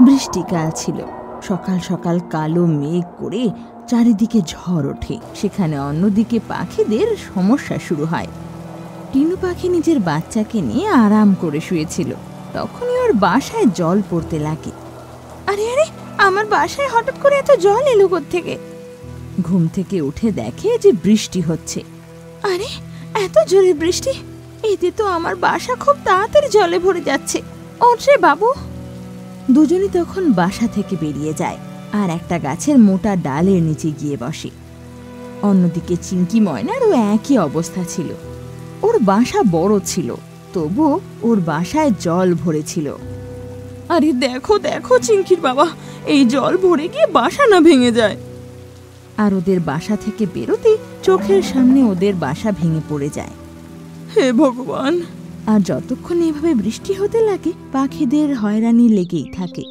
বৃষ্টিকাল ছিল। সকাল সকাল কালো মেঘ করে চারিদিকে ঝড় ওঠে। সেখানে অন্যদিকে পাখিদের সমস্যা শুরু হয়। টিনু পাখি নিজের বাচ্চাকে নিয়ে আরাম করে শুয়েছিল। তখনই ওর বাসায় জল পড়তে লাগে। আরে আরে, আমার বাসায় হঠাৎ করে এত জল এলো কোত্থেকে? ঘুম থেকে উঠে দেখে যে বৃষ্টি হচ্ছে। আরে, এত জোরে বৃষ্টি! এতে তো আমার বাসা খুব তাড়াতাড়ি জলে ভরে যাচ্ছে। ওঠ রে বাবু! দুজনই তখন বাসা থেকে বেরিয়ে যায় আর একটা গাছের মোটা ডালের নিচে গিয়ে বসে। অন্যদিকে চিংকি ময়নারও একই অবস্থা ছিল। ওর বাসা বড় ছিল, তবু ওর বাসায় জল ভরেছিল। আরে দেখো দেখো চিংকির বাবা, এই জল ভরে গিয়ে বাসা না ভেঙে যায়। আর ওদের বাসা থেকে বেরোতে চোখের সামনে ওদের বাসা ভেঙে পড়ে যায়। হে ভগবান! আর যতক্ষণ এভাবে বৃষ্টি হতে লাগে পাখিদের হয়রানি লেগেই থাকে।